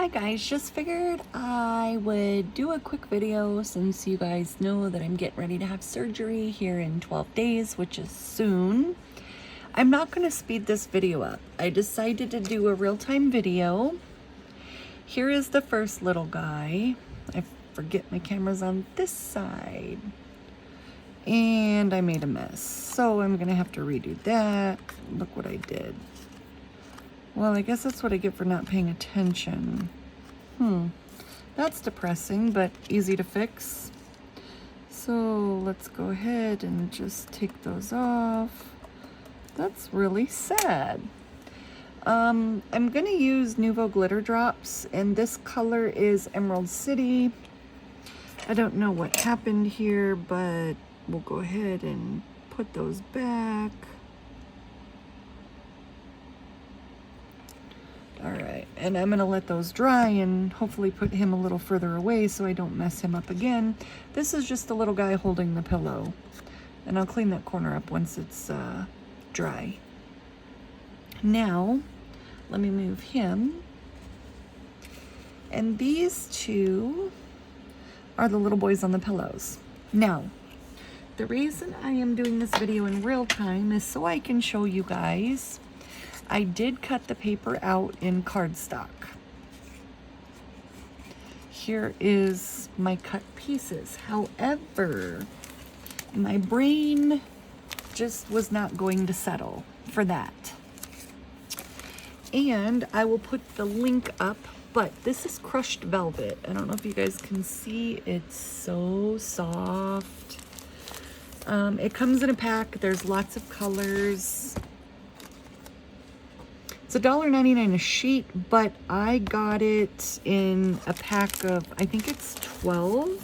Hi guys, just figured I would do a quick video since you guys know that I'm getting ready to have surgery here in 12 days, which is soon. I'm not going to speed this video up. I decided to do a real-time video. Here is the first little guy. I forget my camera's on this side. And I made a mess. So I'm going to have to redo that. Look what I did. Well, I guess that's what I get for not paying attention. That's depressing, but easy to fix. So let's go ahead and just take those off. That's really sad. I'm gonna use Nuvo glitter drops, and this color is Emerald City. I don't know what happened here, but we'll go ahead and put those back. All right, and I'm gonna let those dry and hopefully put him a little further away so I don't mess him up again. This is just a little guy holding the pillow, and I'll clean that corner up once it's dry. Now, let me move him. And these two are the little boys on the pillows. Now, the reason I am doing this video in real time is so I can show you guys. I did cut the paper out in cardstock. Here is my cut pieces. However, my brain just was not going to settle for that. And I will put the link up, but this is crushed velvet. I don't know if you guys can see, it's so soft. It comes in a pack, there's lots of colors. It's $1.99 a sheet, but I got it in a pack of, I think it's 12.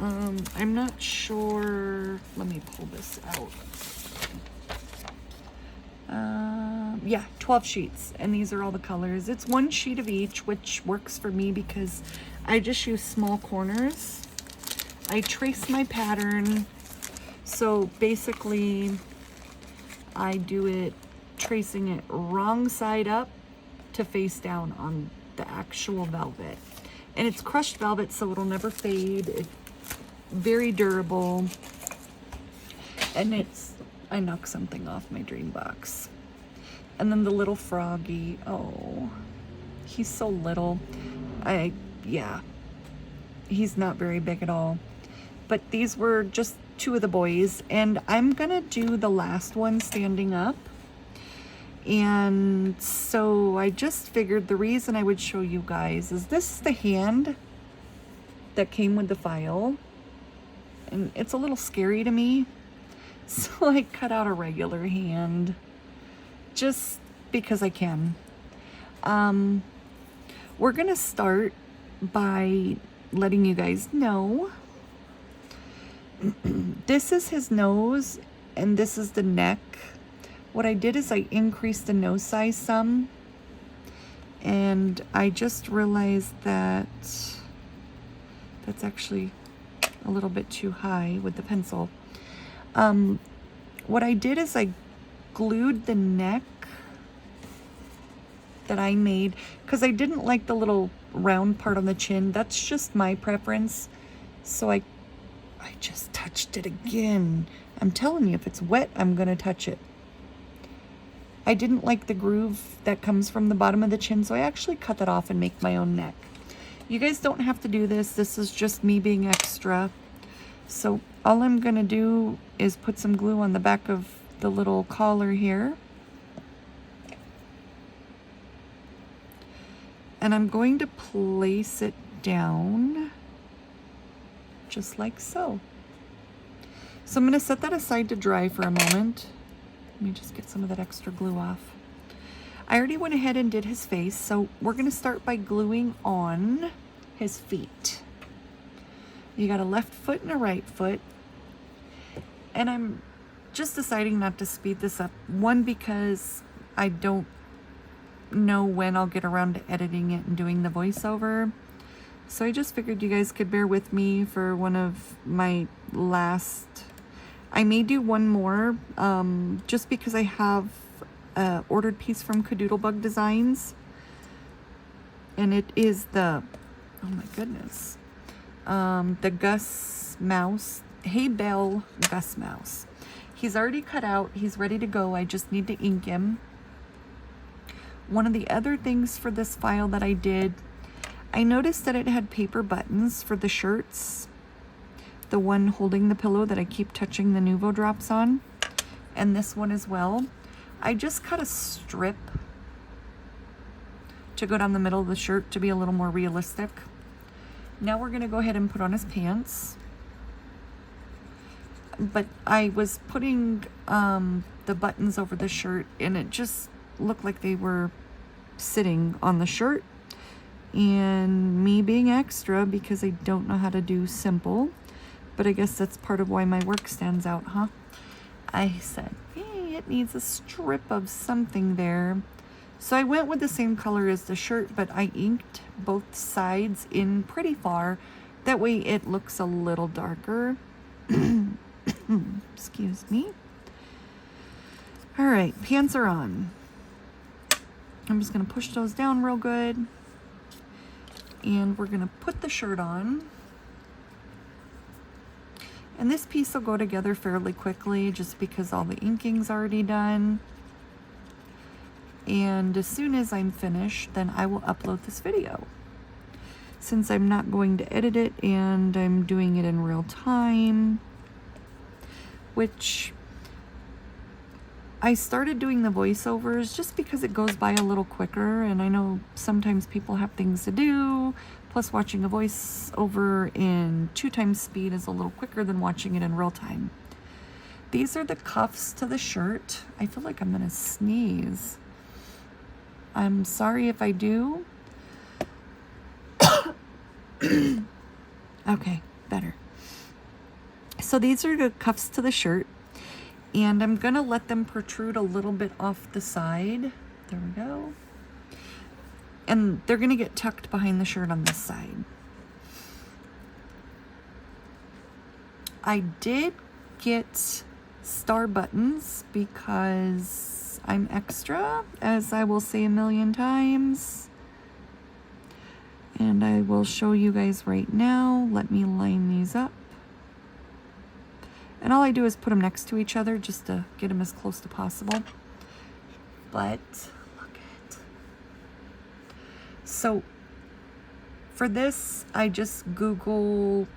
I'm not sure. Let me pull this out. Yeah, 12 sheets, and these are all the colors. It's one sheet of each, which works for me because I just use small corners. I trace my pattern, so basically I do it tracing it wrong side up to face down on the actual velvet. And it's crushed velvet, so it'll never fade. It's very durable. And it's, I knocked something off my dream box. And then the little froggy, oh, he's so little. Yeah, he's not very big at all. But these were just two of the boys, and I'm gonna do the last one standing up. And so I just figured the reason I would show you guys is this is the hand that came with the file, and it's a little scary to me, so I cut out a regular hand just because I can. We're gonna start by letting you guys know this is his nose and this is the neck. What I did is I increased the nose size some, and I just realized that that's actually a little bit too high with the pencil. What I did is I glued the neck that I made because I didn't like the little round part on the chin. That's just my preference. So I just touched it again. I'm telling you, if it's wet, I'm gonna touch it. I didn't like the groove that comes from the bottom of the chin, so I actually cut that off and make my own neck. You guys don't have to do this. This is just me being extra. So all I'm gonna do is put some glue on the back of the little collar here. And I'm going to place it down just like so. So I'm gonna set that aside to dry for a moment. Let me just get some of that extra glue off. I already went ahead and did his face, so we're gonna start by gluing on his feet. You got a left foot and a right foot. And I'm just deciding not to speed this up. One, because I don't know when I'll get around to editing it and doing the voiceover. So I just figured you guys could bear with me for one of my last. I may do one more, just because I have ordered piece from Cadoodlebug Designs, And it is the, oh my goodness, the Gus Mouse, Hey Bell Gus Mouse. He's already cut out. He's ready to go. I just need to ink him. One of the other things for this file that I did, I noticed that it had paper buttons for the shirts. The one holding the pillow that I keep touching the Nuvo drops on. And this one as well. I just cut a strip to go down the middle of the shirt to be a little more realistic. Now we're going to go ahead and put on his pants. But I was putting the buttons over the shirt, and it just looked like they were sitting on the shirt. And me being extra, because I don't know how to do simple, but I guess that's part of why my work stands out, huh? I said, hey, it needs a strip of something there. So I went with the same color as the shirt, but I inked both sides in pretty far. That way it looks a little darker. Excuse me. All right, pants are on. I'm just gonna push those down real good. And we're gonna put the shirt on. And this piece will go together fairly quickly just because all the inking's already done. And as soon as I'm finished, then I will upload this video. Since I'm not going to edit it and I'm doing it in real time, which I started doing the voiceovers just because it goes by a little quicker, and I know sometimes people have things to do, plus watching a voiceover in 2 times speed is a little quicker than watching it in real time. These are the cuffs to the shirt. I feel like I'm gonna sneeze. I'm sorry if I do. Okay, better. So these are the cuffs to the shirt, and I'm gonna let them protrude a little bit off the side. There we go. And they're gonna get tucked behind the shirt on this side. I did get star buttons because I'm extra, as I will say a million times. And I will show you guys right now. Let me line these up. And all I do is put them next to each other just to get them as close to possible. But look at it. So for this, I just Google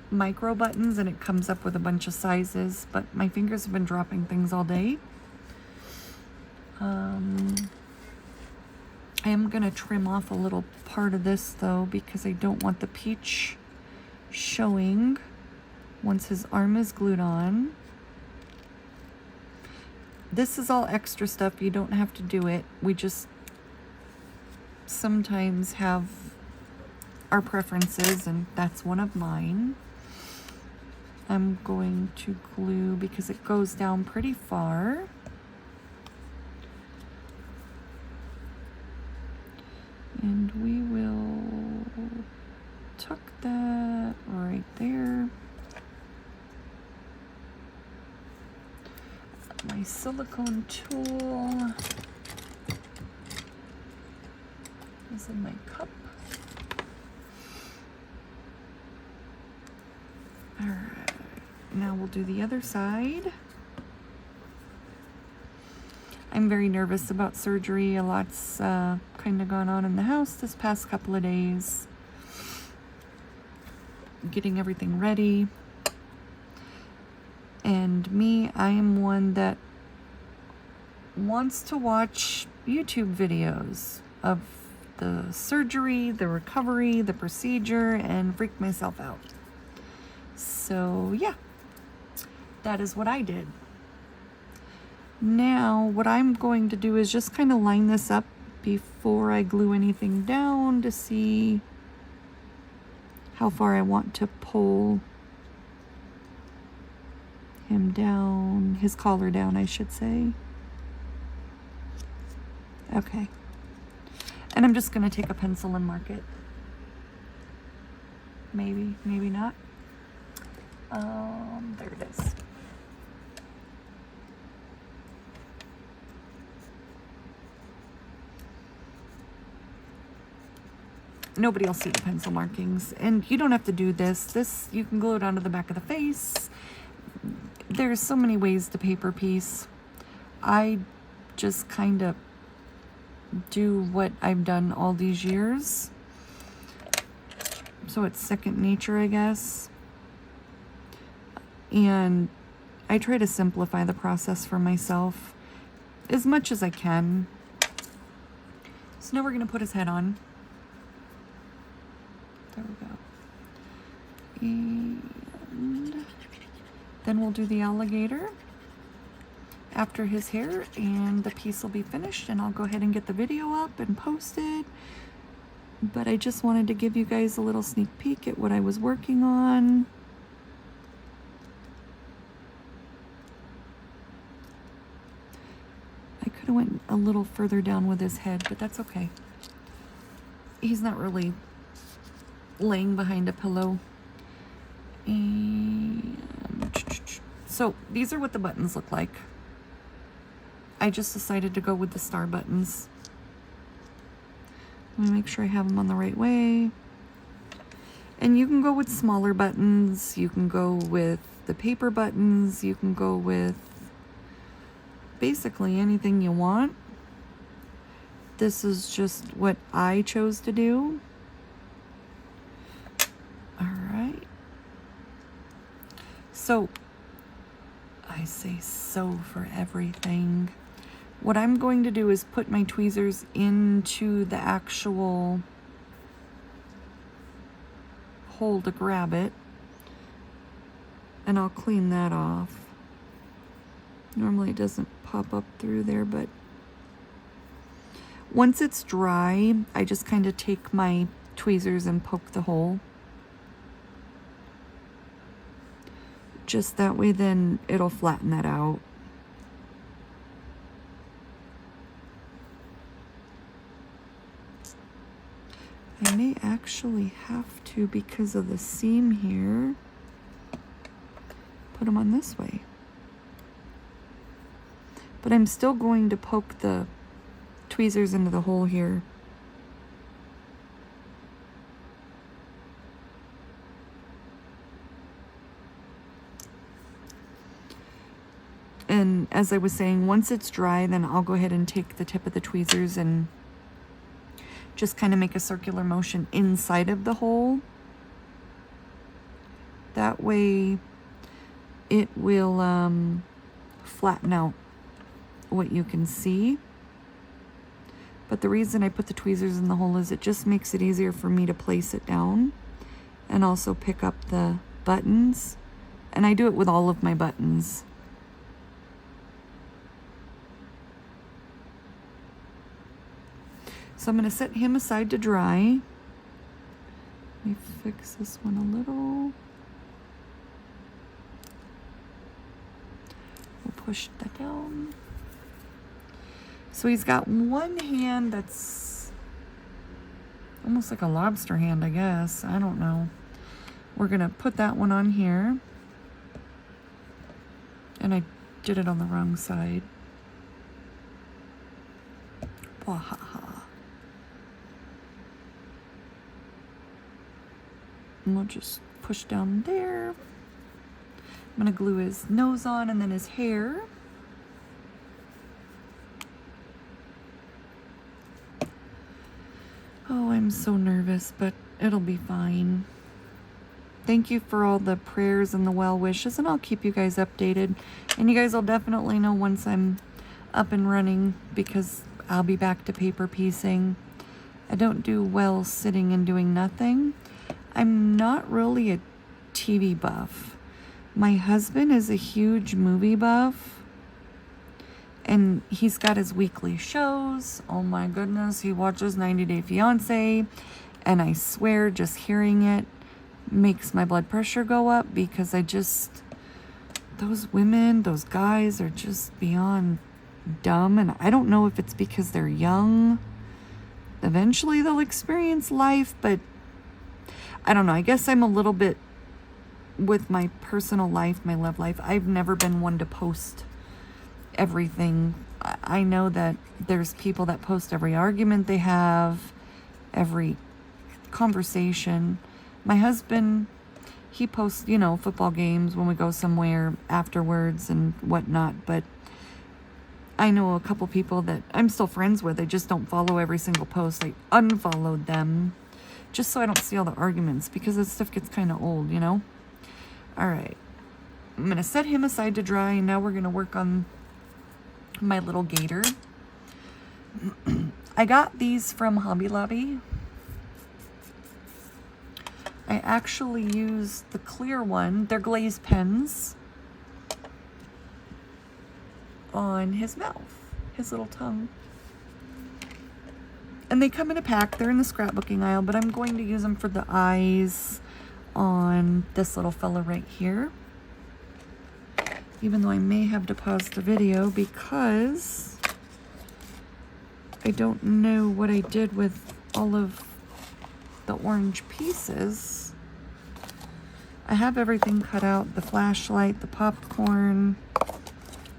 micro buttons and it comes up with a bunch of sizes, but my fingers have been dropping things all day. I am gonna trim off a little part of this though, because I don't want the peach showing once his arm is glued on. This is all extra stuff. You don't have to do it. We just sometimes have our preferences, and that's one of mine. I'm going to glue because it goes down pretty far. And we will tuck that right there. My silicone tool is in my cup. All right, now we'll do the other side. I'm very nervous about surgery. A lot's kind of gone on in the house this past couple of days. Getting everything ready. And me, I am one that wants to watch YouTube videos of the surgery, the recovery, the procedure, and freak myself out. So yeah, that is what I did. Now, what I'm going to do is just kind of line this up before I glue anything down to see how far I want to pull him down, his collar down, I should say. Okay. And I'm just going to take a pencil and mark it. Maybe, maybe not. There it is. nobody will see the pencil markings. And you don't have to do this. You can glue it onto the back of the face. There's so many ways to paper piece. I just kind of do what I've done all these years. So it's second nature, I guess. And I try to simplify the process for myself as much as I can. So now we're going to put his head on. There we go. And then we'll do the alligator after his hair, and the piece will be finished, and I'll go ahead and get the video up and post it. But I just wanted to give you guys a little sneak peek at what I was working on. I could have went a little further down with his head, but that's okay. He's not really laying behind a pillow. And so these are what the buttons look like. I just decided to go with the star buttons. Let me make sure I have them on the right way. And you can go with smaller buttons. You can go with the paper buttons. You can go with basically anything you want. This is just what I chose to do. All right. So, I say so for everything. What I'm going to do is put my tweezers into the actual hole to grab it, and I'll clean that off. Normally it doesn't pop up through there, but once it's dry, I just kind of take my tweezers and poke the hole. Just that way, then it'll flatten that out. I may actually have to, because of the seam here, put them on this way. But I'm still going to poke the tweezers into the hole here. And as I was saying, once it's dry, then I'll go ahead and take the tip of the tweezers and just kind of make a circular motion inside of the hole. That way it will flatten out what you can see. But the reason I put the tweezers in the hole is it just makes it easier for me to place it down and also pick up the buttons. And I do it with all of my buttons. So I'm going to set him aside to dry. Let me fix this one a little. We'll push that down. So he's got one hand that's almost like a lobster hand, I guess. I don't know. We're going to put that one on here. And I did it on the wrong side. Wahaha. And we'll just push down there. I'm going to glue his nose on and then his hair. Oh, I'm so nervous, but it'll be fine. Thank you for all the prayers and the well wishes, and I'll keep you guys updated. And you guys will definitely know once I'm up and running, because I'll be back to paper piecing. I don't do well sitting and doing nothing. I'm not really a TV buff. My husband is a huge movie buff, and he's got his weekly shows. Oh my goodness, he watches 90 Day Fiancé, and I swear just hearing it makes my blood pressure go up, because those women, those guys are just beyond dumb, and I don't know if it's because they're young. Eventually they'll experience life, but I don't know. I guess I'm a little bit with my personal life, my love life. I've never been one to post everything. I know that there's people that post every argument they have, every conversation. My husband, he posts, you know, football games when we go somewhere afterwards and whatnot, but I know a couple people that I'm still friends with. I just don't follow every single post. I unfollowed them just so I don't see all the arguments, because this stuff gets kind of old, you know? All right. I'm going to set him aside to dry, and now we're going to work on my little gator. I got these from Hobby Lobby. I actually used the clear one. They're glazed pens on his mouth, his little tongue. And they come in a pack. They're in the scrapbooking aisle, but I'm going to use them for the eyes on this little fella right here. Even though I may have to pause the video because I don't know what I did with all of the orange pieces. I have everything cut out. The flashlight, the popcorn.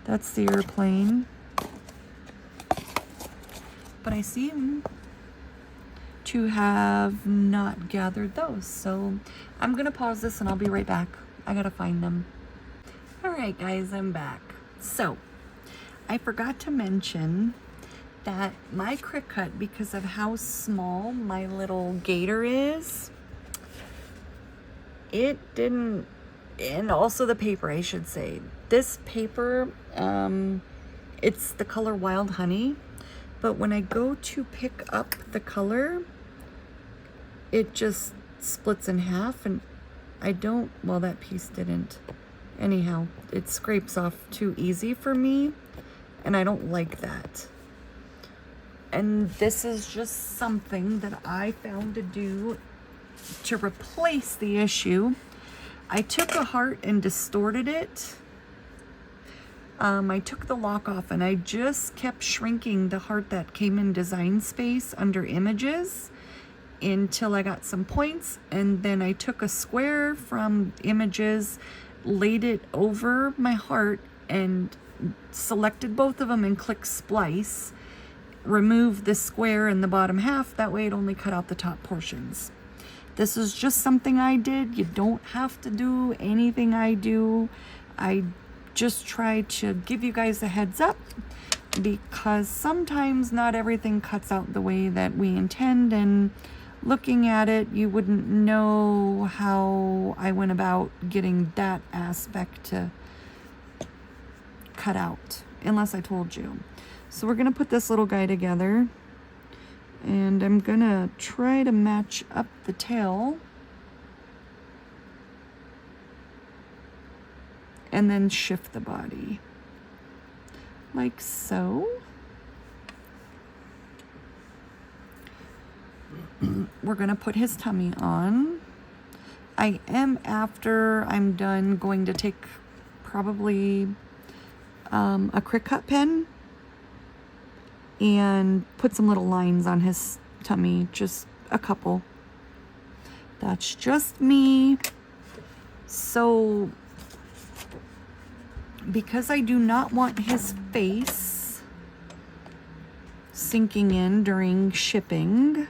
That's the airplane. But I seem to have not gathered those. So I'm going to pause this and I'll be right back. I got to find them. All right, guys, I'm back. So I forgot to mention that my Cricut, because of how small my little gator is, it didn't, and also the paper, I should say. This paper, it's the color Wild Honey, but when I go to pick up the color, it just splits in half, and I don't, well, that piece didn't. Anyhow, it scrapes off too easy for me, and I don't like that. And this is just something that I found to do to replace the issue. I took a heart and distorted it. I took the lock off and I just kept shrinking the heart that came in design space under images until I got some points. And then I took a square from images, laid it over my heart and selected both of them and clicked splice. Remove the square in the bottom half. That way it only cut out the top portions. This is just something I did. You don't have to do anything I do. I just try to give you guys a heads up because sometimes not everything cuts out the way that we intend, and looking at it, you wouldn't know how I went about getting that aspect to cut out unless I told you. So we're going to put this little guy together, and I'm going to try to match up the tail and then shift the body like so. We're going to put his tummy on. I am, after I'm done, going to take probably a Cricut pen and put some little lines on his tummy, just a couple. That's just me. So, because I do not want his face sinking in during shipping,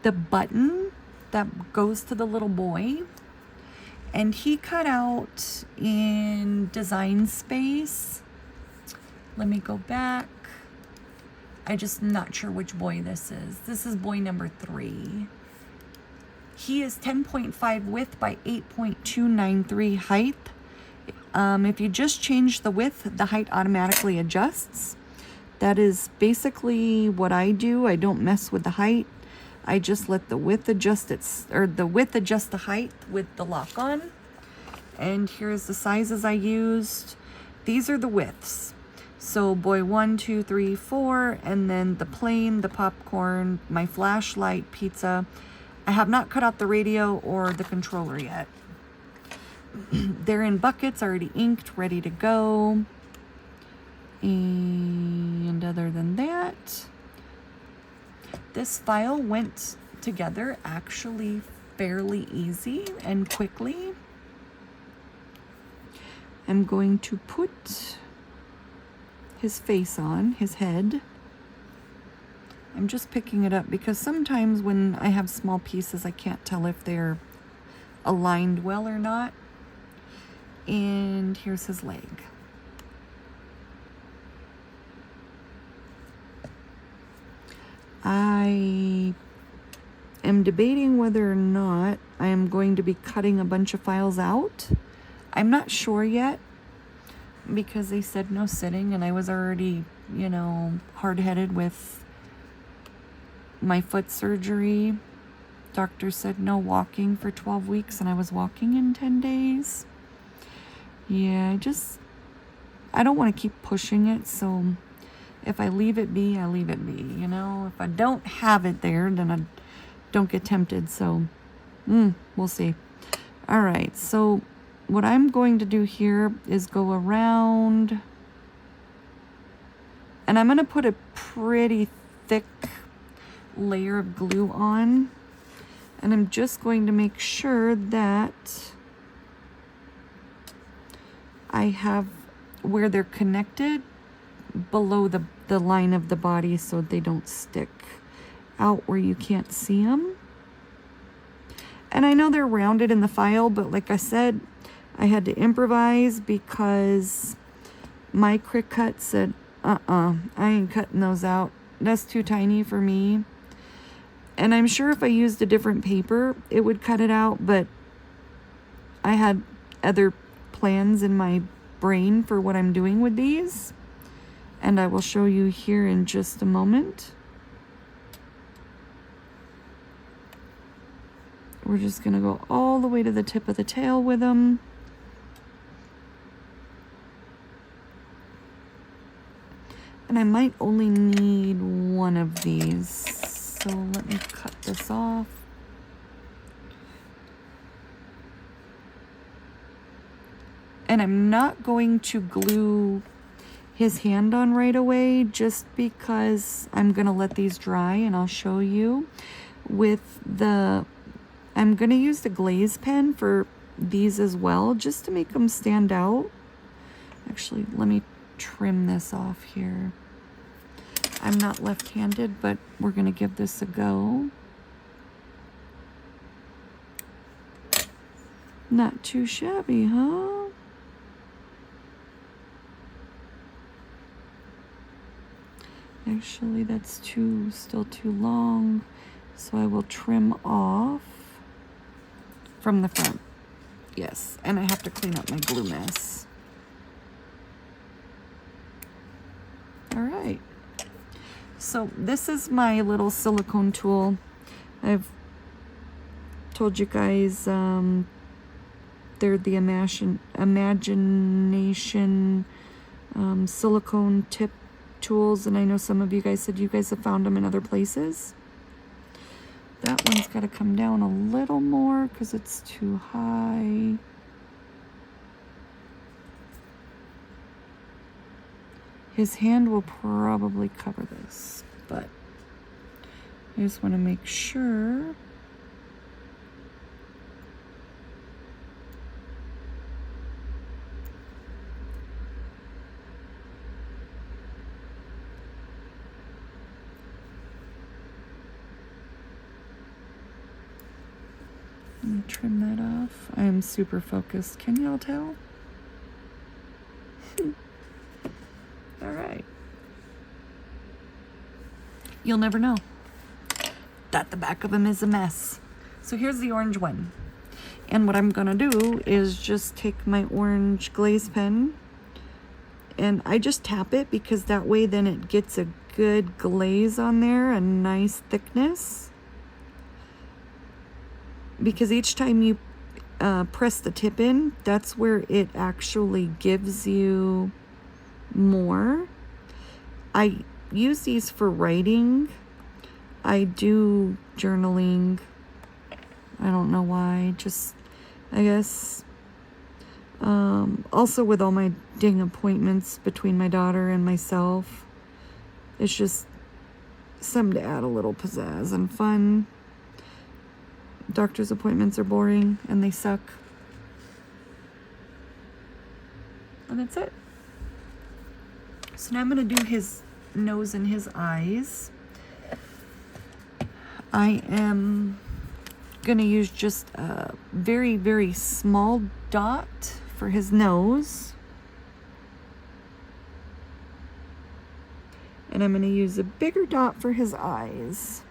the button that goes to the little boy, and he cut out in design space. Let me go back. I just not sure which boy this is. This is boy number 3. He is 10.5 width by 8.293 height. If you just change the width, the height automatically adjusts. That is basically what I do. I don't mess with the height. I just let the width adjust the width adjust the height with the lock on. And here's the sizes I used. These are the widths. So boy 1, 2, 3, 4, and then the plane, the popcorn, my flashlight, pizza. I have not cut out the radio or the controller yet. They're in buckets, already inked, ready to go. And other than that, this file went together actually fairly easy and quickly. I'm going to put his face on, his head. I'm just picking it up because sometimes when I have small pieces, I can't tell if they're aligned well or not. And here's his leg. I am debating whether or not I am going to be cutting a bunch of files out. I'm not sure yet because they said no sitting, and I was already, you know, hard-headed with my foot surgery. Doctor said no walking for 12 weeks, and I was walking in 10 days. Yeah, I don't want to keep pushing it, so if I leave it be, I leave it be, you know? If I don't have it there, then I don't get tempted, so we'll see. All right, so what I'm going to do here is go around, and I'm going to put a pretty thick layer of glue on, and I'm just going to make sure that I have where they're connected below the line of the body so they don't stick out where you can't see them. And I know they're rounded in the file, but like I said, I had to improvise because my Cricut said, I ain't cutting those out. That's too tiny for me. And I'm sure if I used a different paper, it would cut it out, but I had other plans in my brain for what I'm doing with these. And I will show you here in just a moment. We're just going to go all the way to the tip of the tail with them. And I might only need one of these. So let me cut this off. And I'm not going to glue his hand on right away just because I'm going to let these dry, and I'll show you. I'm going to use the glaze pen for these as well, just to make them stand out. Actually, let me trim this off here. I'm not left-handed, but we're going to give this a go. Not too shabby, huh? Actually, that's still too long, so I will trim off from the front. Yes, and I have to clean up my glue mess. All right. So this is my little silicone tool. I've told you guys they're the Imagination silicone tip tools, and I know some of you guys said you guys have found them in other places. That one's got to come down a little more because it's too high. His hand will probably cover this, but I just want to make sure. Let me trim that off. I am super focused. Can y'all tell? All right. You'll never know that the back of him is a mess. So here's the orange one. And what I'm gonna do is just take my orange glaze pen and I just tap it because that way then it gets a good glaze on there, a nice thickness. Because each time you press the tip in, that's where it actually gives you more. I use these for writing. I do journaling. I don't know why, just, I guess. Also with all my dang appointments between my daughter and myself, it's just something to add a little pizzazz and fun. Doctor's appointments are boring and they suck. And that's it. So now I'm going to do his nose and his eyes. I am gonna use just a very, very small dot for his nose. And I'm gonna use a bigger dot for his eyes.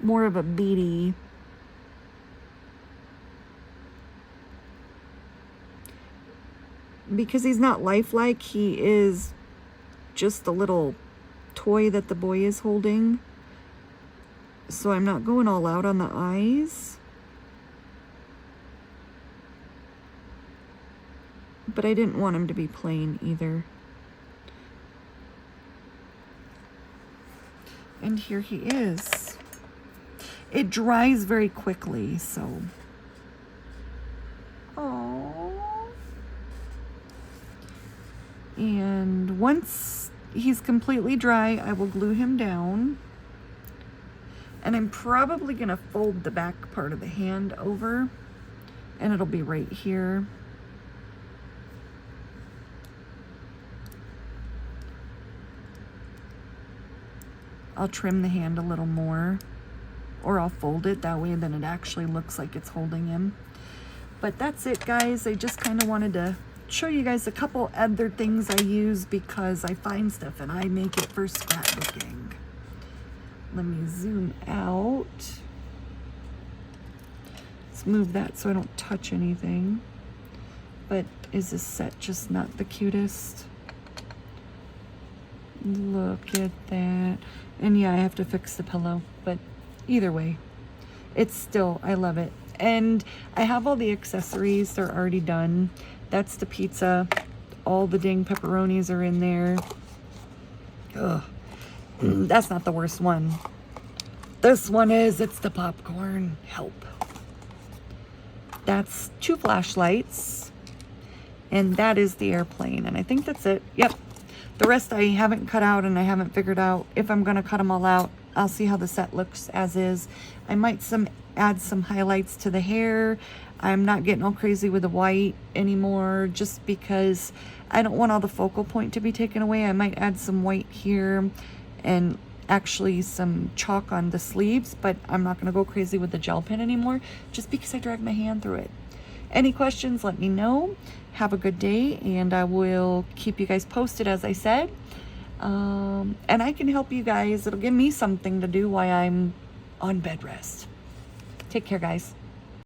More of a beady. Because he's not lifelike, he is just a little toy that the boy is holding. So I'm not going all out on the eyes. But I didn't want him to be plain either. And here he is. It dries very quickly, so. Aww. And once he's completely dry, I will glue him down. And I'm probably gonna fold the back part of the hand over, and it'll be right here. I'll trim the hand a little more, or I'll fold it that way, then it actually looks like it's holding him. But that's it, guys. I just kind of wanted to show you guys a couple other things I use because I find stuff and I make it for scrapbooking. Let me zoom out. Let's move that so I don't touch anything. But is this set just not the cutest? Look at that. And yeah, I have to fix the pillow, but either way, it's still, I love it. And I have all the accessories, they're already done. That's the pizza. All the dang pepperonis are in there. Ugh. That's not the worst one. This one is, it's the popcorn. Help. That's 2 flashlights. And that is the airplane. And I think that's it. Yep. The rest I haven't cut out and I haven't figured out if I'm going to cut them all out. I'll see how the set looks as is. I might add some highlights to the hair. I'm not getting all crazy with the white anymore just because I don't want all the focal point to be taken away. I might add some white here and actually some chalk on the sleeves, but I'm not going to go crazy with the gel pen anymore just because I dragged my hand through it. Any questions, let me know. Have a good day, and I will keep you guys posted, as I said. And I can help you guys. It'll give me something to do while I'm on bed rest. Take care, guys.